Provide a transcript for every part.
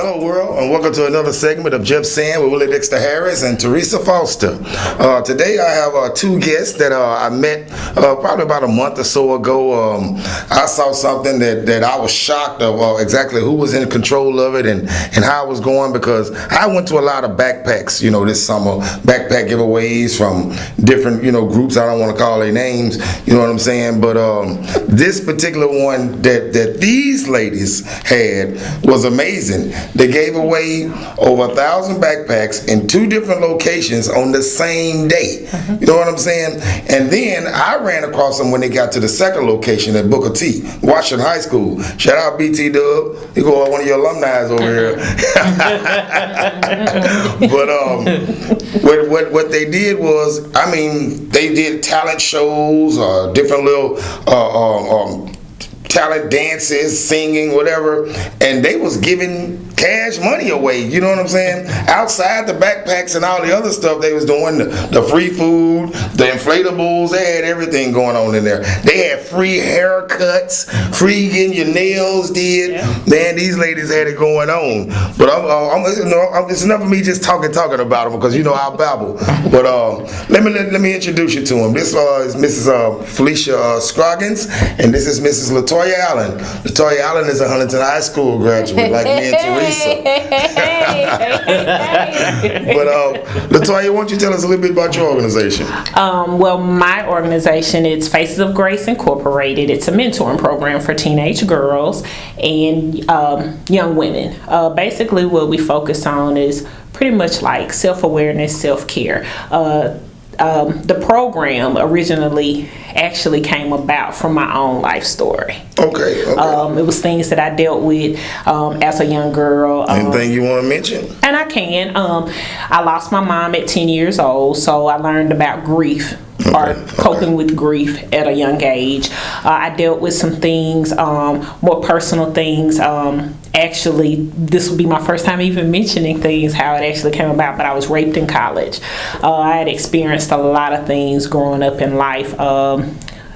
Hello world, and welcome to another segment of Jeff Sayin with Willie Dexter Harris and Teresa Foster. Today I have two guests that I met probably about a month or so ago. I saw something that I was shocked of exactly who was in control of it and how it was going, because I went to a lot of backpacks, this summer, backpack giveaways from different, groups. I don't want to call their names, you know what I'm saying? But this particular one that these ladies had was amazing. They gave away over 1,000 backpacks in 2 different locations on the same day. You know what I'm saying? And then I ran across them when they got to the second location at Booker T, Washington High School. Shout out BT Dub. You go one of your alumni over here. But what they did was, they did talent shows, different little talent dances, singing, whatever, and they was giving cash money away, you know what I'm saying? Outside the backpacks and all the other stuff they was doing, the free food, the inflatables, they had everything going on in there. They had free haircuts, free getting your nails did. Yeah. Man, these ladies had it going on. But it's enough of me just talking about them, because I'll babble. But let me introduce you to them. This is Mrs. Felicia Scroggins, and this is Mrs. Latoya Allen. Latoya Allen is a Huntington High School graduate, like me and Teresa. But Latoya, why don't you tell us a little bit about your organization? Well, my organization is Faces of Grace Incorporated. It's a mentoring program for teenage girls and young women. Basically, what we focus on is pretty much like self-awareness, self-care. The program originally actually came about from my own life story. Okay. It was things that I dealt with as a young girl. Anything you want to mention? And I can. I lost my mom at 10 years old, so I learned about grief. Or coping with grief at a young age. I dealt with some things, more personal things. Actually, this would be my first time even mentioning things, how it actually came about, but I was raped in college. I had experienced a lot of things growing up in life.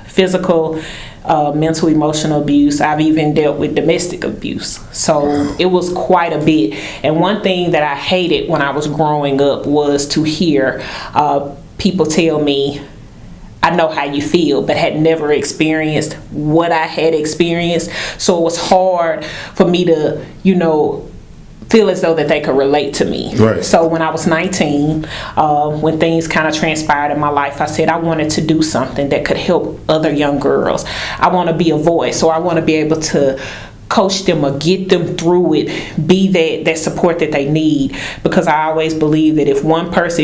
Physical, mental, emotional abuse. I've even dealt with domestic abuse. So it was quite a bit. And one thing that I hated when I was growing up was to hear people tell me, I know how you feel, but had never experienced what I had experienced. So it was hard for me to, feel as though that they could relate to me. Right. So when I was 19, when things kind of transpired in my life, I said I wanted to do something that could help other young girls. I want to be a voice, or I want to be able to coach them or get them through it, be that support that they need, because I always believe that if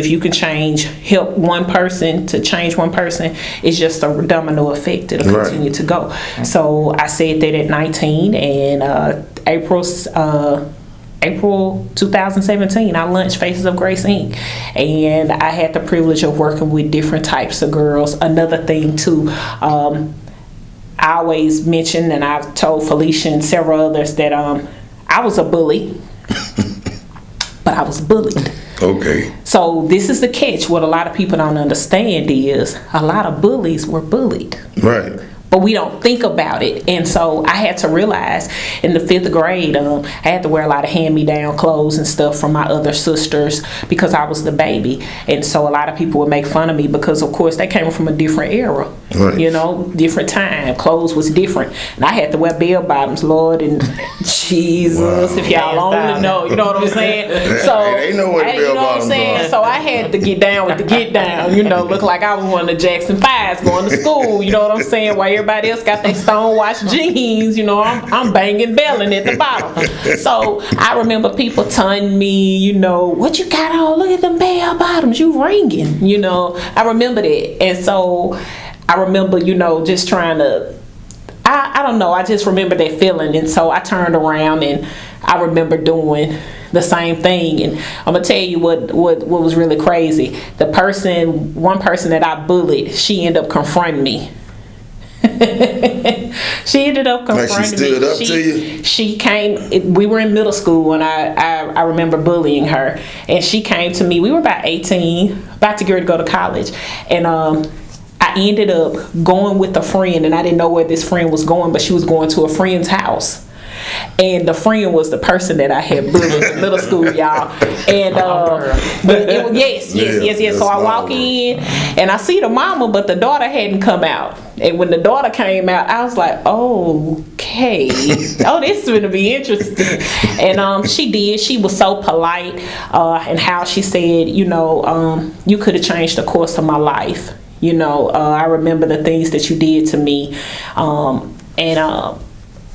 you can help one person to change one person, it's just a domino effect. It'll continue to go. So I said that at 19, and April 2017, I launched Faces of Grace Inc. And I had the privilege of working with different types of girls. Another thing too, I always mention, and I've told Felicia and several others, that I was a bully, but I was bullied. Okay. So this is the catch. What a lot of people don't understand is a lot of bullies were bullied. Right. But we don't think about it. And so I had to realize in the 5th grade, I had to wear a lot of hand-me-down clothes and stuff from my other sisters because I was the baby. And so a lot of people would make fun of me because, of course, they came from a different era. Right. Different time. Clothes was different. And I had to wear bell-bottoms, Lord, and Jesus, if y'all only know. You know what I'm saying? So they know what bell-bottoms are. So I had to get down with the get down, look like I was one of the Jackson 5s going to school. You know what I'm saying? While everybody else got their stonewashed jeans, I'm banging belling at the bottom. So I remember people telling me, what you got on? Look at them bell bottoms, you ringing. I remember that. And so I remember, just trying to, I don't know, I just remember that feeling. And so I turned around and I remember doing the same thing. And I'm gonna tell you what was really crazy. One person that I bullied, she ended up confronting me. She ended up confronting me. Like she stood up to you? She came, we were in middle school, and I remember bullying her. And she came to me, we were about 18, about to get ready to go to college. And I ended up going with a friend, and I didn't know where this friend was going, but she was going to a friend's house. and the friend was the person that I had bullied in middle school, y'all. And but it was, yes. So I walk in and I see the mama, but the daughter hadn't come out. And when the daughter came out, I was like, okay, this is going to be interesting. And she did. She was so polite, and how she said, you could have changed the course of my life. I remember the things that you did to me, and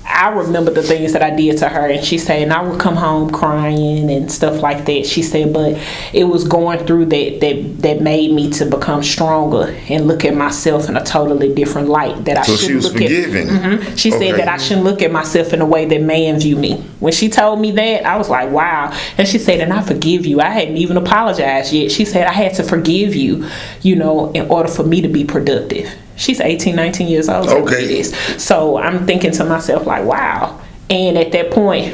I remember the things that I did to her. And she said, and I would come home crying and stuff like that. She said, but it was going through that made me to become stronger and look at myself in a totally different light. That I so shouldn't she was look forgiving. At. She said that I shouldn't look at myself in the way that man view me. When she told me that, I was like, wow. And she said, and I forgive you. I hadn't even apologized yet. She said, I had to forgive you, in order for me to be productive. She's 18, 19 years old. Okay. So I'm thinking to myself, like, wow. And at that point,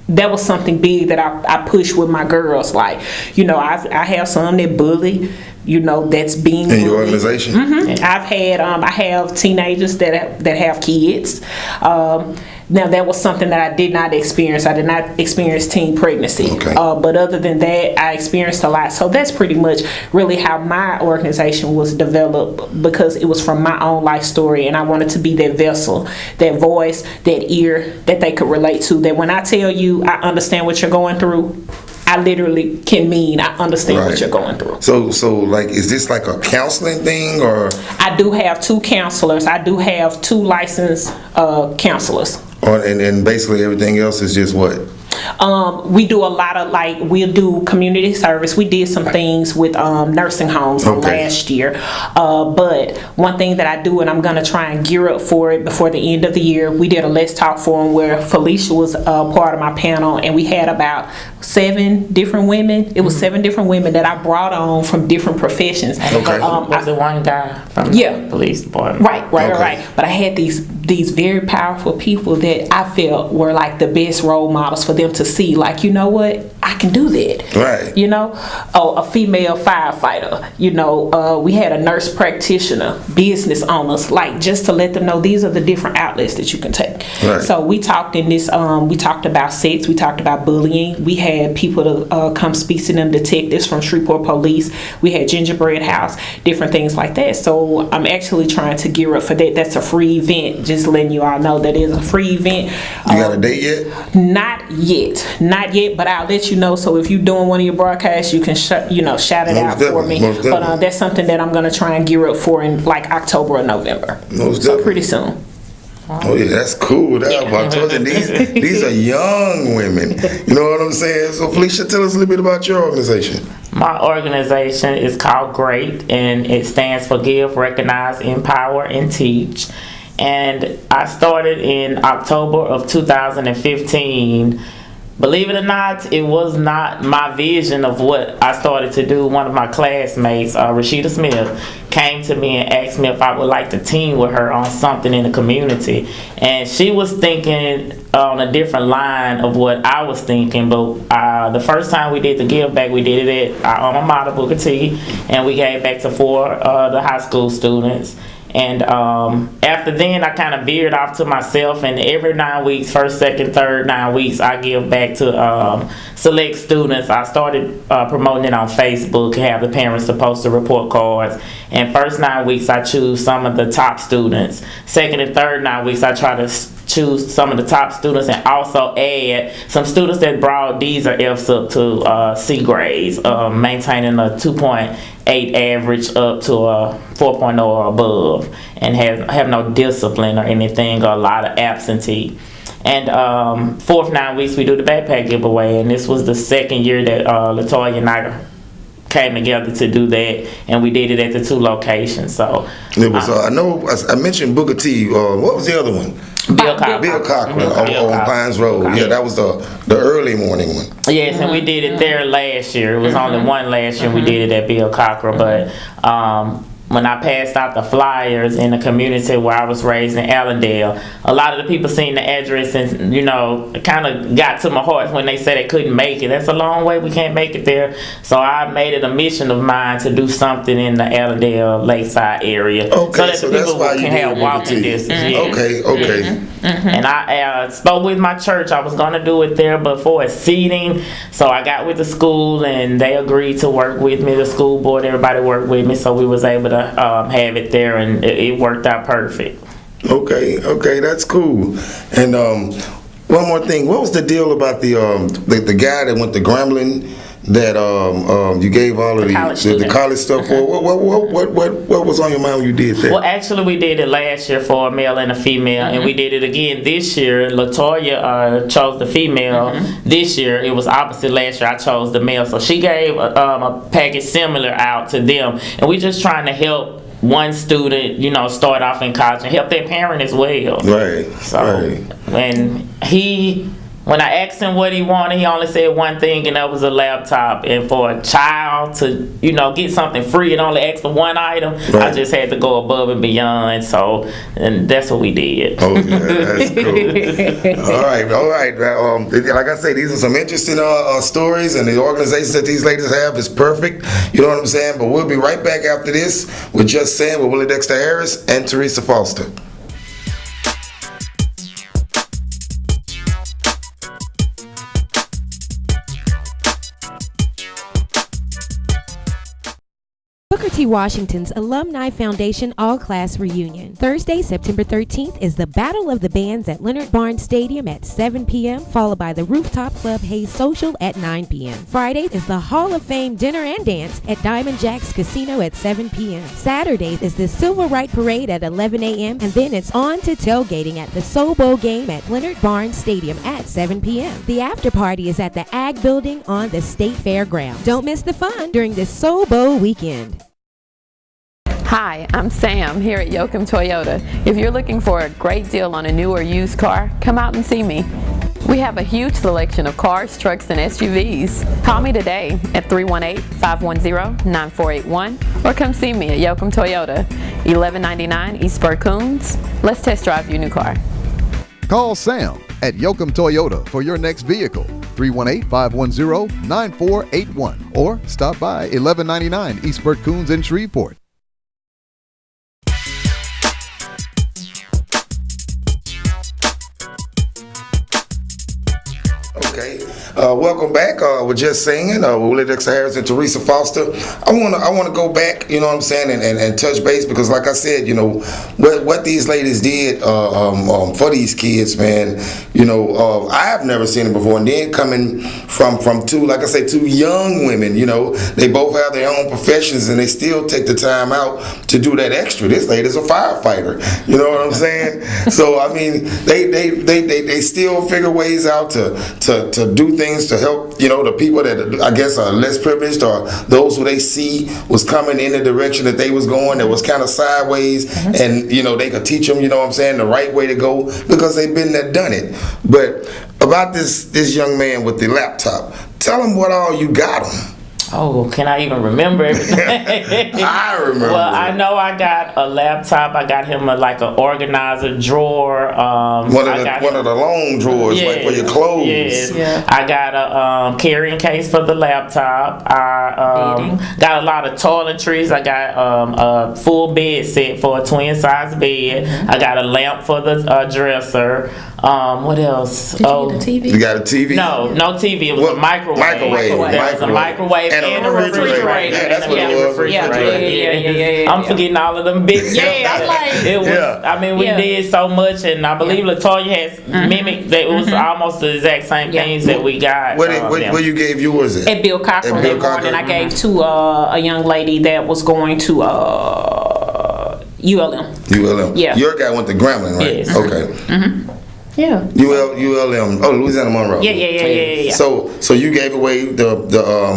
that was something big that I pushed with my girls. Like, I have some that bully, that's being in your organization. Mm-hmm. I have teenagers that have kids. Now that was something that I did not experience. I did not experience teen pregnancy. Okay. But other than that, I experienced a lot. So that's pretty much really how my organization was developed, because it was from my own life story, and I wanted to be that vessel, that voice, that ear that they could relate to. That when I tell you I understand what you're going through, I literally can mean I understand what you're going through. So like, is this like a counseling thing, or? I do have 2 counselors. I do have 2 licensed counselors. And basically everything else is just what? We do a lot of, we'll do community service. We did some things with nursing homes last year. But one thing that I do, and I'm going to try and gear up for it before the end of the year, we did a Let's Talk forum where Felicia was part of my panel, and we had about 7 different women. It was 7 different women that I brought on from different professions. Okay. Was the one guy from the police department? Right. But I had these very powerful people that I felt were like the best role models for them to see, like, you know what, I can do that. Right. A female firefighter. We had a nurse practitioner, business owners, like, just to let them know these are the different outlets that you can take. Right. So we talked in this. We talked about sex. We talked about bullying. We had people to come speak to them, detectives from Shreveport Police. We had Gingerbread House, different things like that. So I'm actually trying to gear up for that. That's a free event. Just letting you all know that is a free event. You got a date yet? Not yet, but I'll let you know. So if you're doing one of your broadcasts, you can shout it out for me. But that's something that I'm going to try and gear up for in like October or November. So pretty soon. Oh yeah, that's cool. I told you, these are young women. You know what I'm saying? So Felicia, tell us a little bit about your organization. My organization is called GREAT, and it stands for Give, Recognize, Empower, and Teach. And I started in October of 2015. Believe it or not, it was not my vision of what I started to do. One of my classmates, Rashida Smith, came to me and asked me if I would like to team with her on something in the community. And she was thinking on a different line of what I was thinking. But the first time we did the give back, we did it at our alma mater, Booker T, and we gave back to 4 the high school students. And after then, I kind of veered off to myself, and every 9 weeks, first, second, third 9 weeks, I give back to select students. I started promoting it on Facebook, have the parents to post the report cards. And first 9 weeks, I choose some of the top students. Second and third 9 weeks, I try to choose some of the top students and also add some students that brought D's or F's up to C grades, maintaining a 2.8 average up to a 4.0 or above, and have no discipline or anything, or a lot of absentee. And fourth 9 weeks, we do the backpack giveaway, and this was the second year that Latoya and I came together to do that, and we did it at the 2 locations. So it was I know I mentioned Booker T. What was the other one? Bill Cochran on Pines Road. Yeah, that was the early morning one. Yes, and we did it there last year. It was only one last year. We did it at Bill Cochran, but when I passed out the flyers in the community where I was raised in Allendale, a lot of the people seen the address and, it kind of got to my heart when they said they couldn't make it. That's a long way. We can't make it there. So I made it a mission of mine to do something in the Allendale Lakeside area. Okay, so that the people can have walking distance. Okay. And I spoke with my church. I was going to do it there, but for a seating, so I got with the school, and they agreed to work with me. The school board, everybody worked with me, so we was able to have it there, and it worked out perfect. Okay, that's cool. And one more thing, what was the deal about the guy that went to Grambling that you gave all of the college stuff for? What was on your mind when you did that? Well, actually, we did it last year for a male and a female, and we did it again this year. Latoya chose the female. This year, it was opposite. Last year, I chose the male. So she gave a package similar out to them, and we just trying to help one student, start off in college and help their parent as well. Right. So when I asked him what he wanted, he only said one thing, and that was a laptop. And for a child to, get something free and only ask for one item, I just had to go above and beyond. And that's what we did. Oh, yeah, that's cool. All right. Like I say, these are some interesting stories, and the organization that these ladies have is perfect. You know what I'm saying? But we'll be right back after this with Just Saying with Willie Dexter Harris and Teresa Foster. Booker T. Washington's Alumni Foundation All-Class Reunion. Thursday, September 13th is the Battle of the Bands at Leonard Barnes Stadium at 7 p.m., followed by the Rooftop Club Hayes Social at 9 p.m. Friday is the Hall of Fame Dinner and Dance at Diamond Jack's Casino at 7 p.m. Saturday is the Silver Right Parade at 11 a.m., and then it's on to tailgating at the Soul Bowl game at Leonard Barnes Stadium at 7 p.m. The after party is at the Ag Building on the State Fairgrounds. Don't miss the fun during this Soul Bowl weekend. Hi, I'm Sam here at Yoakum Toyota. If you're looking for a great deal on a new or used car, come out and see me. We have a huge selection of cars, trucks, and SUVs. Call me today at 318-510-9481 or come see me at Yoakum Toyota, 1199 East Bercoons. Let's test drive your new car. Call Sam at Yoakum Toyota for your next vehicle, 318-510-9481, or stop by 1199 East Bercoons in Shreveport. Okay, welcome back. We're Just Saying with Willie Dexter Harris and Teresa Foster. I wanna go back, you know what I'm saying, and touch base, because like I said, what these ladies did for these kids, man, I have never seen it before. And then coming from two, like I say, two young women, they both have their own professions, and they still take the time out to do that extra. This lady's a firefighter, you know what I'm saying? So I mean, they still figure ways out to do things to help, the people that I guess are less privileged, or those who they see was coming in the direction that they was going that was kind of sideways, and they could teach them, the right way to go, because they've been there, done it. But about this young man with the laptop, tell him what all you got him. Oh, can I even remember everything? I remember. Well, I know I got a laptop. I got him an organizer drawer. One of the long drawers, like for your clothes. Yes. Yeah. I got a carrying case for the laptop. I got a lot of toiletries. I got a full bed set for a twin size bed. I got a lamp for the dresser. What else? Did you get a TV? You got a TV? No TV. It was a microwave. Microwave. There was a microwave and a refrigerator. Yeah, that's what it was. Yeah. I'm forgetting all of them big stuff. I'm like, it was. Yeah. I mean, we did so much, and I believe Latoya has mimicked that. It was almost the exact same things that we got. What you gave yours at? At Bill Cochran that morning, I gave to a young lady that was going to ULM. ULM. Yeah. Your guy went to Grambling, right? Yes. Okay. Yeah. ULM. Oh, Louisiana Monroe. Yeah. So you gave away the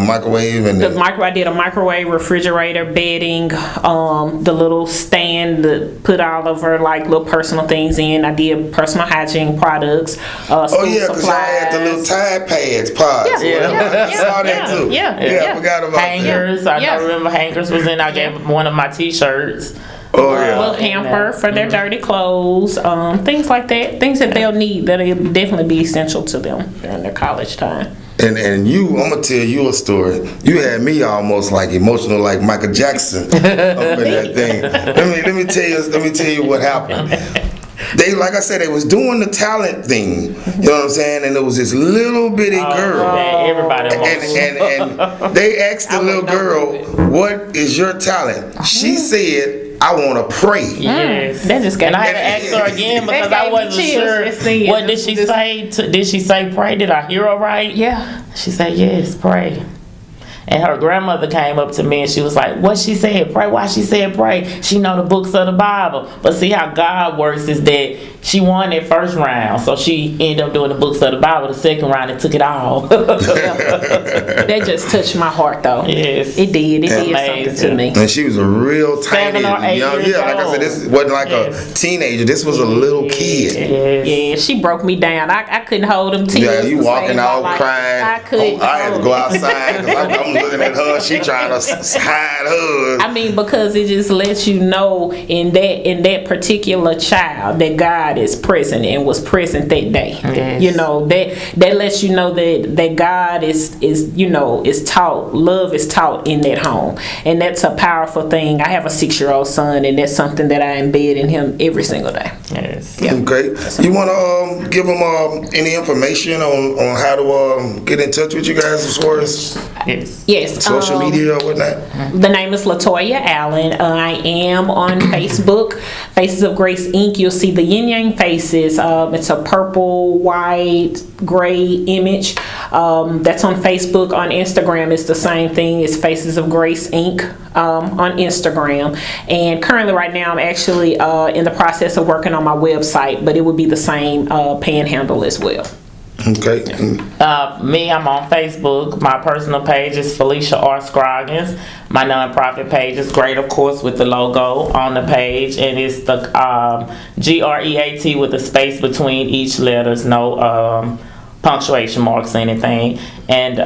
microwave and the microwave. I did a microwave, refrigerator, bedding, the little stand to put all of her little personal things in. I did personal hygiene products. Because y'all had the little Tide Pads pods. I saw that too. I forgot about hangers. that. I remember hangers was in. I gave one of my T-shirts. Oh yeah. A little hamper for their dirty clothes, things like that. Things that they'll need that'll definitely be essential to them during their college time. And I'm gonna tell you a story. You had me almost emotional, like Michael Jackson up in that thing. Let me tell you what happened. they, like I said, they was doing the talent thing. You know what I'm saying? And it was this little bitty girl. Man, everybody wants And they asked the little girl, "What is your talent?" She said, "I want to pray." Yes. That just got and I had to ask her again because I wasn't sure. What did she say? Did she say pray? Did I hear her right? Yeah. She said, yes, pray. And her grandmother came up to me and she was like, what she said, pray? Why she said pray? She know the books of the Bible. But see how God works is that she won that first round. So she ended up doing the books of the Bible. The second round, it took it all. That just touched my heart, though. Yes. It did. It did something to me. And she was a real tiny 7 or 8 young, years like I said, this wasn't like a teenager. This was a little kid. Yes. Yeah, she broke me down. I couldn't hold them tears. Yeah, you to walking save my out life. crying. I couldn't. I had to go outside because I'm looking at her. She trying to hide her. I mean, because it just lets you know in that particular child that God is present and was present that day. Yes. You know, that lets you know that God is taught, love is taught in that home, and that's a powerful thing. I have a 6-year-old son, and that's something that I embed in him every single day. Yes. Yeah. Okay. You want to give them any information on how to get in touch with you guys as far as Yes. social media or whatnot? The name is Latoya Allen. I am on Facebook, Faces of Grace Inc. You'll see the yin yang faces. It's a purple, white, gray image. That's on Facebook. On Instagram, it's the same thing. It's Faces of Grace Inc. On Instagram. And currently, right now, I'm actually in the process of working on my website, but it would be the same panhandle as well. Okay. Me, I'm on Facebook. My personal page is Felicia R. Scroggins. My nonprofit page is Great, of course, with the logo on the page, and it's the GREAT with a space between each letters, no punctuation marks or anything. And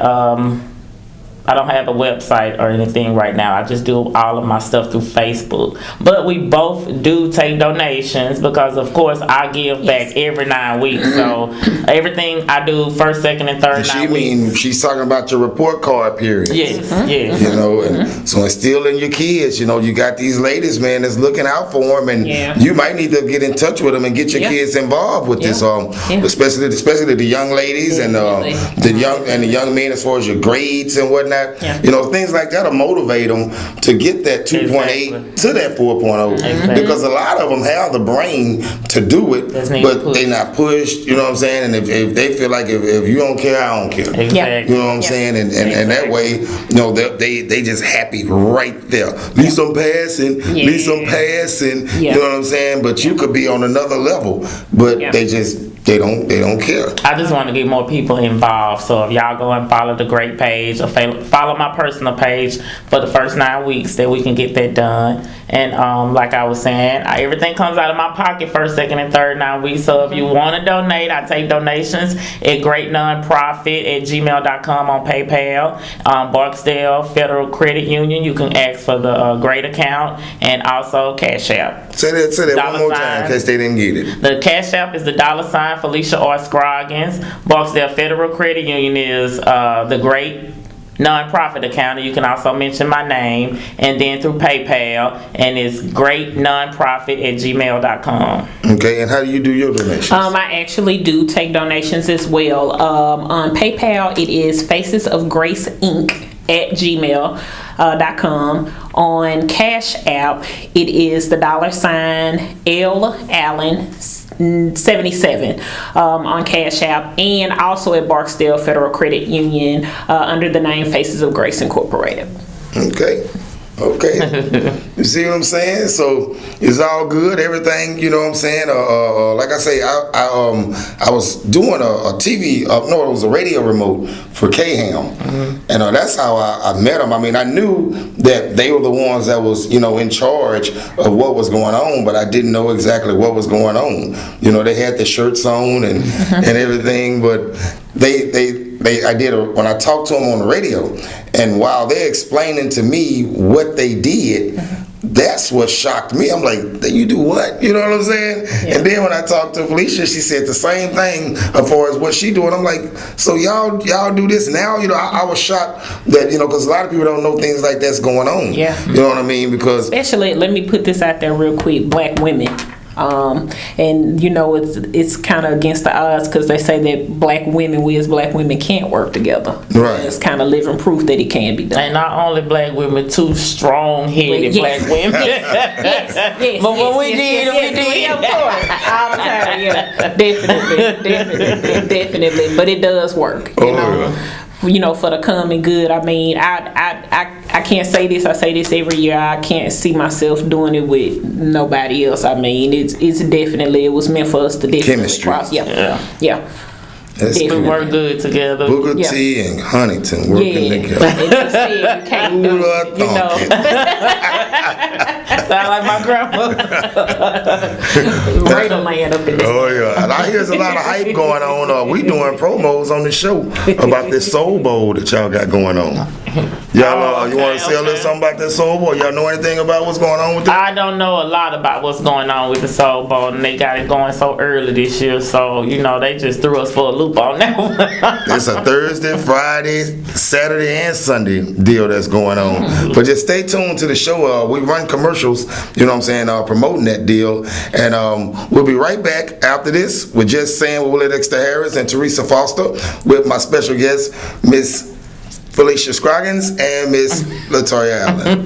I don't have a website or anything right now. I just do all of my stuff through Facebook. But we both do take donations because, of course, I give back every 9 weeks. So everything I do first, second, and third 9 weeks. She's talking about your report card period. Yes, yes. You know, and so instilling your kids, you know, you got these ladies, man, that's looking out for them, and you might need to get in touch with them and get your kids involved with this, especially the young ladies and the young men as far as your grades and whatnot. You know, things like that will motivate them to get that 2.8 to that 4.0 because a lot of them have the brain to do it, but they're not pushed. You know what I'm saying? And if they feel like if you don't care, I don't care. Exactly. You know what I'm saying? And that way, you know, they just happy right there. At least I'm passing. At least I'm passing. You know what I'm saying? But you could be on another level, but they don't care. I just want to get more people involved. So if y'all go and follow the Great page or follow my personal page for the first 9 weeks, that we can get that done. And like I was saying, everything comes out of my pocket first, second, and third 9 weeks. So if you want to donate, I take donations at greatnonprofit@gmail.com on PayPal. Barksdale Federal Credit Union, you can ask for the Great account, and also Cash App. Say that one more time in case they didn't get it. The Cash App is the $ Felicia R. Scroggins. Barksdale Federal Credit Union is the Great nonprofit account. You can also mention my name, and then through PayPal, and it's greatnonprofit@gmail.com. Okay, and how do you do your donations? I actually do take donations as well. On PayPal, it is Faces of Grace Inc. @gmail.com. On Cash App, it is the $ L Allen 77 on Cash App, and also at Barksdale Federal Credit Union under the name Faces of Grace Incorporated. Okay. You see what I'm saying? So it's all good, everything. You know what I'm saying? Like I say, I was doing a TV. It was a radio remote for K-Ham, and that's how I met them. I mean, I knew that they were the ones that was in charge of what was going on, but I didn't know exactly what was going on. You know, they had the shirts on and everything, but when I talked to them on the radio, and while they're explaining to me what they did, that's what shocked me. I'm like, you do what? You know what I'm saying? And then when I talked to Felicia, she said the same thing as far as what she doing. I'm like, so y'all do this now? You know, I was shocked that, because a lot of people don't know things like that's going on. Yeah. You know what I mean? Because especially, let me put this out there real quick, black women. And you know, it's kind of against the odds because they say that we as black women can't work together. Right. It's kind of living proof that it can be done. And not only black women, two strong-headed Yes. black women. Yes, But when we did, of course, all the time, definitely. But it does work, you know. You know, for the common good. I mean, I can't say this. I say this every year. I can't see myself doing it with nobody else. I mean, it's definitely, it was meant for us to definitely Chemistry. Yeah. That's We work good together. Booker T and Huntington working together. And they said you can't do it, you know. Sound like my grandma. Radar man up in this. Oh yeah, and I hear there's a lot of hype going on. We doing promos on the show about this Soul Bowl that y'all got going on. Y'all, you want to say a little something about this Soul Bowl? Y'all know anything about what's going on with that? I don't know a lot about what's going on with the Soul Bowl, and they got it going so early this year. So you know, they just threw us for a loop on that one. It's a Thursday, Friday, Saturday, and Sunday deal that's going on. But just stay tuned to the show. We run commercials, you know what I'm saying, promoting that deal. And we'll be right back after this with Just Saying with Willie Dexter Harris and Teresa Foster with my special guest, Miss Felicia Scroggins and Miss Latoya Allen.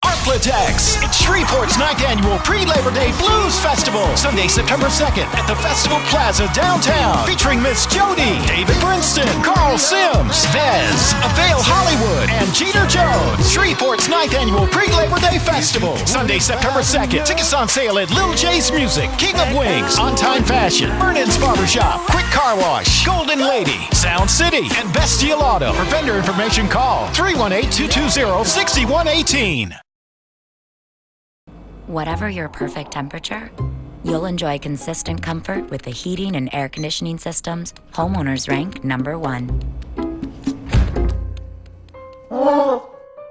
Arklatex. It's Shreveport's 9th annual pre-Labor Day Blues Festival, Sunday, September 2nd at the Festival Plaza downtown, featuring Miss Jody, David Brinston, Carl Sims, Vez, Avail Hollywood, and Jeter Jones. Shreveport's 9th annual pre-Labor Day Festival, Sunday, September 2nd. Tickets on sale at Lil J's Music, King of Wings, On Time Fashion, Vernon's Barbershop, Quick Car Wash, Golden Lady, Sound City, and Bestial Auto. For vendor information, call 318-220-6118. Whatever your perfect temperature, you'll enjoy consistent comfort with the heating and air conditioning systems homeowners rank #1.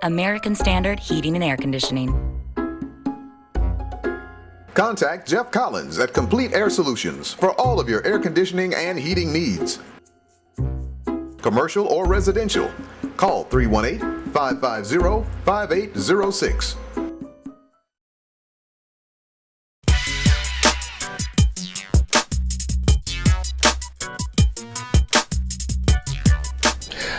American Standard Heating and Air Conditioning. Contact Jeff Collins at Complete Air Solutions for all of your air conditioning and heating needs. Commercial or residential. Call 318-550-5806.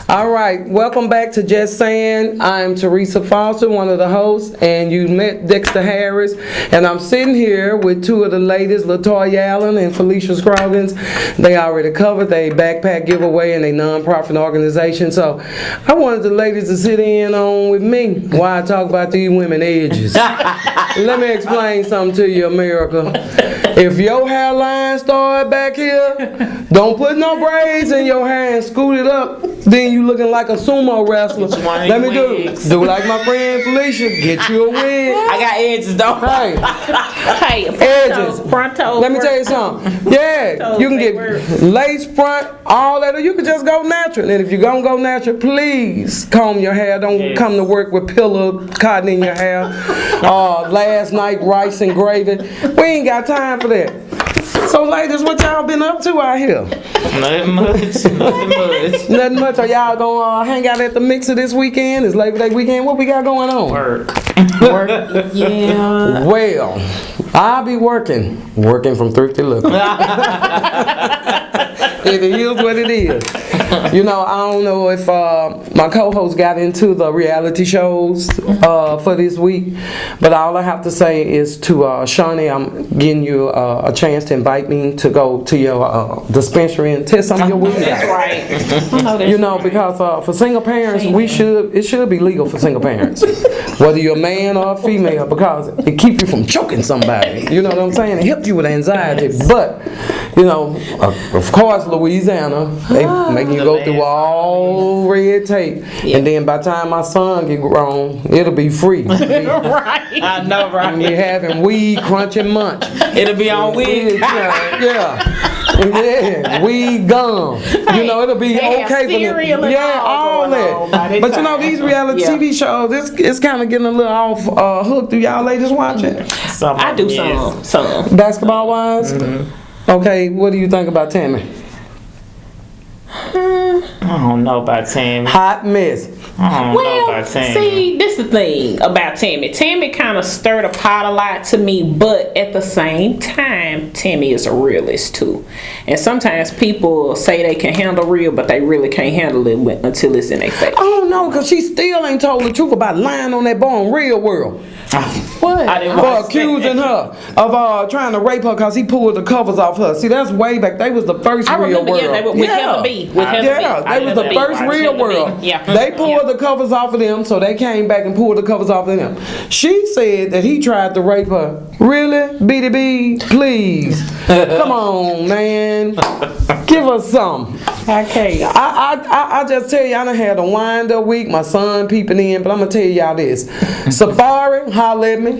All right, welcome back to Just Saying. I'm Teresa Foster, one of the hosts, and you met Dexter Harris, and I'm sitting here with two of the ladies, Latoya Allen and Felicia Scroggins. They already covered their backpack giveaway and their nonprofit organization, so I wanted the ladies to sit in on with me while I talk about these women edges. Let me explain something to you, America. If your hairline start back here, don't put no braids in your hair and scoot it up, then you looking like a sumo wrestler. Let me do like my friend Felicia, get you a wig. I got edges though. Hey, edges. Fronto. Let me tell you something. Yeah, you can get lace front, all that, or you can just go natural. And if you're gonna go natural, please comb your hair. Don't come to work with pillow cotton in your hair. Last night rice and gravy. We ain't got time for that. So ladies, what y'all been up to out here? Nothing much. Nothing much. Are y'all gonna hang out at the Mixer this weekend? It's Labor Day weekend. What we got going on? Work. Yeah. Well, I'll be working from Thrifty Liquor. It is what it is. You know, I don't know if my co-host got into the reality shows for this week, but all I have to say is to Shawnee, I'm giving you a chance to invite me to go to your dispensary and test some of your weed. That's right. You know, because for single parents, it should be legal for single parents, whether you're a man or a female, because it keeps you from choking somebody. You know what I'm saying? It helps you with anxiety. But, you know, of course, Louisiana, they make you go through all red tape, and then by the time my son get grown, it'll be free. Right. I know, right? And you're having weed, crunch, and munch. It'll be on weed. Yeah, weed gum. You know, it'll be okay for them. Yeah, all that. But you know, these reality TV shows, it's kind of getting a little off hook. Do y'all ladies watch it? I do some. Basketball wise? Mm-hmm. Okay, what do you think about Tammy? I don't know about Tammy. Hot mess. I don't know Well, about Tammy. see, this is the thing about Tammy. Tammy kind of stirred a pot a lot to me, but at the same time, Tammy is a realist too. And sometimes people say they can handle real, but they really can't handle it until it's in their face. I don't know, because she still ain't told the truth about lying on that boy in Real World. What? I didn't For watch accusing her of trying to rape her because he pulled the covers off her. See, that's way back. They was the first I Real remember, World. yeah, they were with Heather B. With Heather Yeah, B. they was the Heather B. first Real Heather B. World. Yeah. They pulled the covers off of them, so they came back and pulled the covers off of them. She said that he tried to rape her. Really? BDB, please. Come on, man. Give us some. Okay. I just tell you, I done had a wind-up week. My son peeping in, but I'm going to tell y'all this. Safari, holla at me.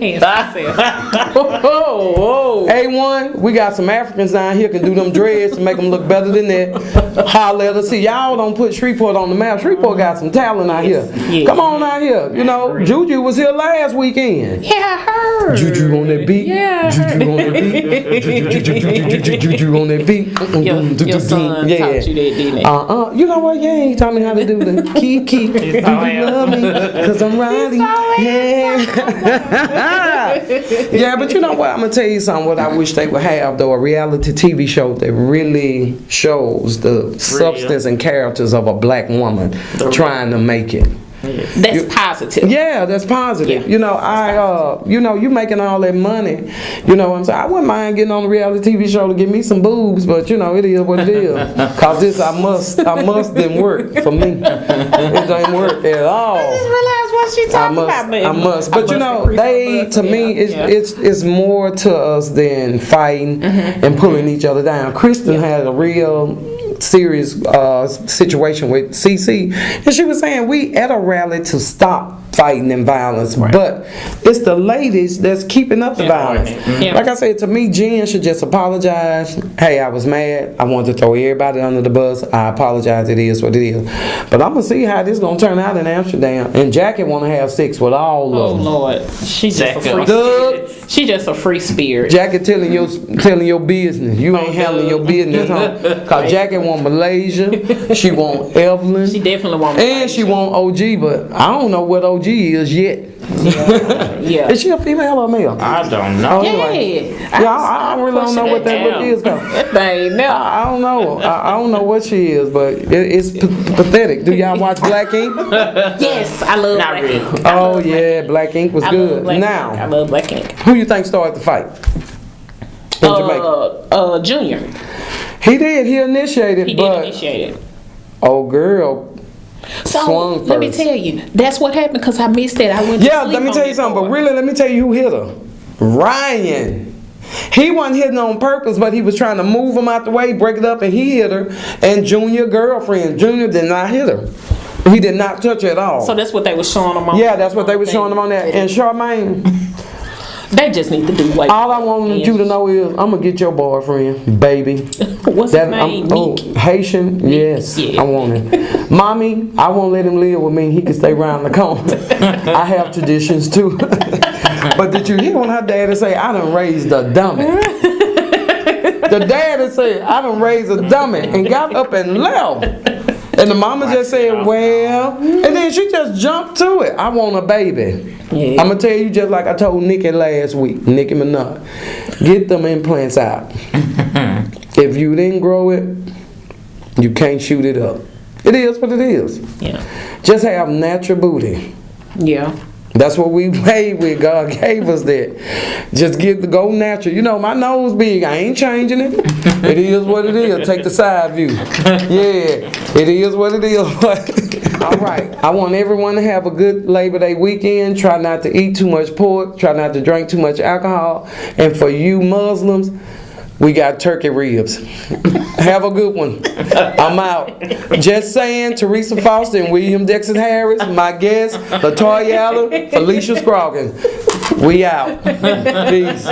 A1, we got some Africans down here can do them dreads to make them look better than that. Holla at us. See, y'all don't put Shreveport on the map. Shreveport got some talent out here. Yes. Come on out here. You know, Juju was here last weekend. Yeah, I heard. Juju on that beat. Yeah. Juju on that beat. Juju on that beat. Your son taught you that, didn't he? You know what? Yeah, he taught me how to do the key. Do you love me? Because I'm riding. Yeah, but you know what? I'm going to tell you something. What I wish they would have, though, a reality TV show that really shows the substance and characters of a black woman trying to make it. That's positive. Yeah, that's positive. Yeah. You know, you making all that money. You know what I'm saying? I wouldn't mind getting on a reality TV show to get me some boobs, but you know, it is what it is. Cause this I must didn't work for me. It didn't work at all. I just realized what she talking about. I must. But you know, it's more to us than fighting and pulling each other down. Kristen had a real serious situation with CC, and she was saying we at a rally to stop fighting and violence, but it's the ladies that's keeping up the violence. Like I said, to me, Jen should just apologize. Hey, I was mad. I wanted to throw everybody under the bus. I apologize. It is what it is. But I'm gonna see how this gonna turn out in Amsterdam. And Jackie want to have sex with all of them. Oh Lord, she's just a free Doug, spirit. She just a free spirit. Jackie telling your business. You ain't handling your business, huh? Cause Jackie want Malaysia. She want Evelyn. She definitely want And Malaysia. she want OG, but I don't know what OG is yet. Yeah. Is she a female or male? I don't know. I really don't know what that look is. That thing, no. I don't know. I don't know what she is, but it's pathetic. Do y'all watch Black Ink? Yes, I love Not Black really. Ink. Oh yeah, Black Ink was I good. love Black Ink. I Now, love Black Ink. who you think started the fight in Jamaica? Junior. He did. He initiated, He but did initiate it. oh girl. So swung let me first. tell you, that's what happened because I missed it. I went. Yeah, to sleep let me on tell you that something. But part. really, let me tell you who hit her. Ryan. He wasn't hitting on purpose, but he was trying to move him out the way, break it up, and he hit her. And Junior girlfriend, Junior did not hit her. He did not touch her at all. So that's what they were showing them on. Yeah, that's what they were showing him on that. And Charmaine, They just need to do what. all I want you to know is I'm gonna get your boyfriend, baby. What's his name? Meek. Haitian? Yes, Yeah. I want him. Mommy, I won't let him live with me. He can stay around the corner. I have traditions too. But did you hear when her daddy say, I done raised a dummy? The daddy said, I done raised a dummy and got up and left. And the mama just said, well, and then she just jumped to it. I want a baby. Yeah. I'm going to tell you just like I told Nikki last week, Nicki Minaj, get them implants out. If you didn't grow it, you can't shoot it up. It is what it is. Yeah. Just have natural booty. Yeah. That's what we made with. God gave us that. Just go natural. You know, my nose big. I ain't changing it. It is what it is. Take the side view. Yeah, it is what it is. All right. I want everyone to have a good Labor Day weekend. Try not to eat too much pork. Try not to drink too much alcohol. And for you Muslims, we got turkey ribs. Have a good one. I'm out. Just saying, Teresa Foster and William Dixon Harris. My guests, LaToya Allen, Felicia Scroggins. We out. Peace.